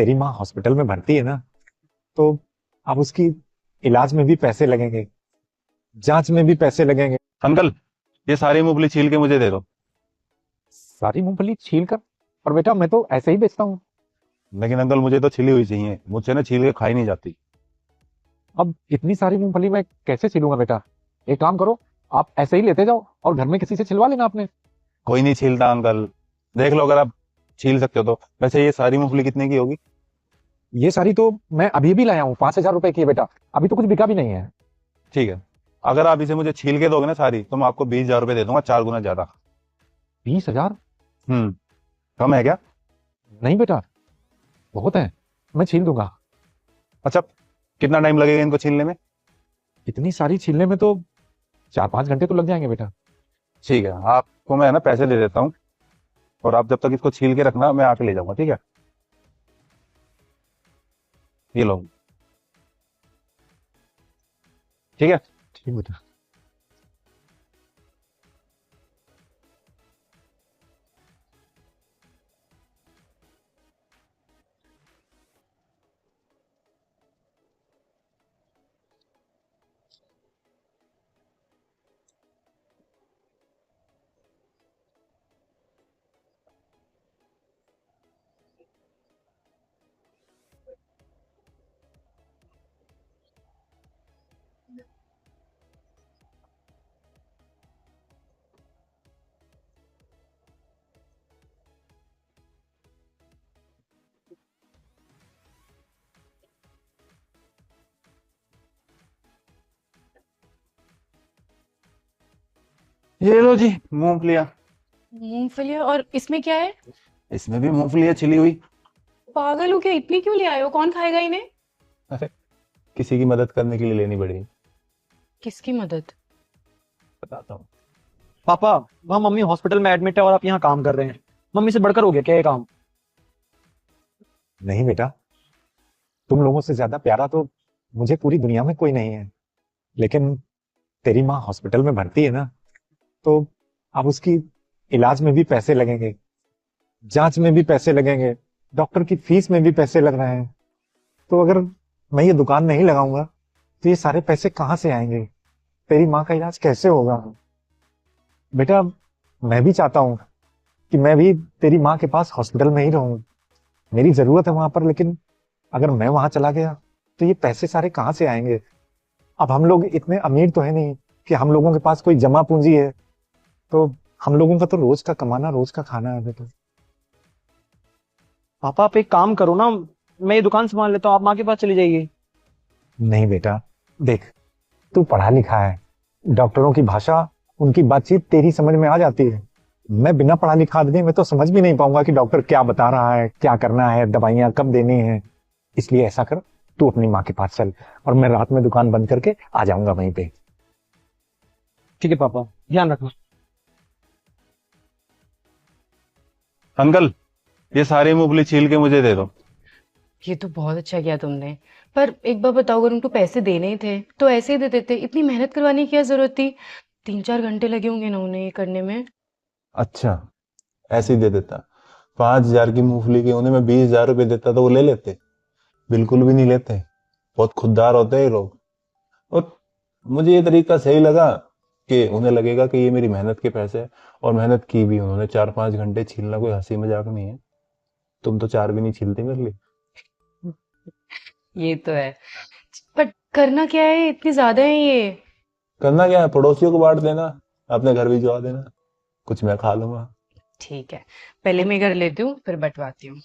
तेरी माँ हॉस्पिटल में भर्ती है ना, तो अब उसकी इलाज में भी पैसे लगेंगे, जांच में भी पैसे लगेंगे। अंकल, ये सारी मूंगफली छील के मुझे दे दो। सारी मूंगफली छील कर? और बेटा मैं तो ऐसे ही बेचता हूँ। लेकिन अंकल, मुझे तो छिली हुई चाहिए, मुझसे ना छील के खाई नहीं जाती। अब इतनी सारी मूंगफली मैं कैसे छीलूंगा बेटा? एक काम करो, आप ऐसे ही लेते जाओ और घर में किसी से छिलवा लेना आपने। कोई नहीं छीलता अंकल, देख लो, अगर आप छील सकते हो तो। वैसे ये सारी मूंगफली कितने की होगी? ये सारी तो मैं अभी भी लाया हूँ, 5,000 रुपए की है बेटा। अभी तो कुछ बिका भी नहीं है। ठीक है, अगर आप इसे मुझे छील के दोगे ना सारी, तो मैं आपको 20,000 रुपये दे दूंगा, 4 गुना ज्यादा। 20,000? हम्म। कम है क्या? नहीं बेटा, बहुत है, मैं छील दूंगा। अच्छा, कितना टाइम लगेगा इनको छीलने में? इतनी सारी छीलने में तो 4-5 घंटे तो लग जाएंगे बेटा। ठीक है, आपको मैं ना पैसे दे देता हूँ, और आप जब तक इसको छील के रखना, मैं आके ले जाऊंगा, ठीक है? ये लो। ठीक है। ठीक बेटा। ये लो जी मूंगफलियाँ। मूंगफलियाँ? और इसमें क्या है? इसमें भी मूंगफली है छिली हुई। पागल हो क्या? इतनी क्यों ले आए हो? कौन खाएगा इन्हें? अरे, किसी की मदद करने के लिए लेनी पड़ेगी। किसकी मदद? बताता हूँ। पापा, वहाँ मम्मी हॉस्पिटल में एडमिट है और आप यहाँ काम कर रहे हैं। मम्मी से बढ़कर हो गया क्या ये काम? नहीं बेटा, तुम लोगों से ज्यादा प्यारा तो मुझे पूरी दुनिया में कोई नहीं है। लेकिन तेरी माँ हॉस्पिटल में भर्ती है ना, तो अब उसकी इलाज में भी पैसे लगेंगे, जांच में भी पैसे लगेंगे, डॉक्टर की फीस में भी पैसे लग रहे हैं। तो अगर मैं ये दुकान नहीं लगाऊंगा तो ये सारे पैसे कहाँ से आएंगे? तेरी माँ का इलाज कैसे होगा? बेटा, मैं भी चाहता हूँ कि मैं भी तेरी माँ के पास हॉस्पिटल में ही रहूं। मेरी जरूरत है वहां पर, लेकिन अगर मैं वहां चला गया तो ये पैसे सारे कहाँ से आएंगे? अब हम लोग इतने अमीर तो है नहीं कि हम लोगों के पास कोई जमा पूंजी है। तो हम लोगों का तो रोज का कमाना, रोज का खाना है बेटा। पापा, आप एक काम करो ना, मैं ये दुकान संभाल लेता हूँ, आप माँ के पास चली जाइए। नहीं बेटा, देख, तू पढ़ा लिखा है, डॉक्टरों की भाषा, उनकी बातचीत तेरी समझ में आ जाती है। मैं बिना पढ़ा लिखा आदमी, मैं तो समझ भी नहीं पाऊंगा कि डॉक्टर क्या बता रहा है, क्या करना है, दवाइयां कब देनी है। इसलिए ऐसा कर, तू अपनी माँ के पास चल और मैं रात में दुकान बंद करके आ जाऊंगा वहीं पे। ठीक है पापा, ध्यान रखना। अंकल, ये सारी मूंगफली छील के मुझे दे दो। ये तो बहुत अच्छा किया तुमने। पर एक बार बताओ, अगर उनको पैसे देने ही थे तो ऐसे ही दे देते। इतनी मेहनत करवाने की क्या जरूरत थी? 3-4 घंटे लगे होंगे ना उन्हें ये करने में। अच्छा, ऐसे ही दे देता। 5,000 की मूंगफली के उन्हें मैं 20,000 रुपये देता तो वो ले लेते? बिल्कुल भी नहीं लेते। बहुत खुददार होते हैं ये लोग। और मुझे ये तरीका सही लगा कि उन्हें लगेगा कि ये मेरी मेहनत के पैसे हैं, और मेहनत की भी उन्होंने। 4-5 घंटे छीलना कोई हंसी मजाक नहीं है। तुम तो 4 भी नहीं छीलते मेरे लिए। ये तो है। पर करना क्या है? इतनी ज्यादा है ये। करना क्या है, पड़ोसियों को बांट देना, अपने घर भिजवा देना, कुछ मैं खा लूंगा। ठीक है, पहले मैं कर लेती हूँ, फिर बंटवाती हूँ।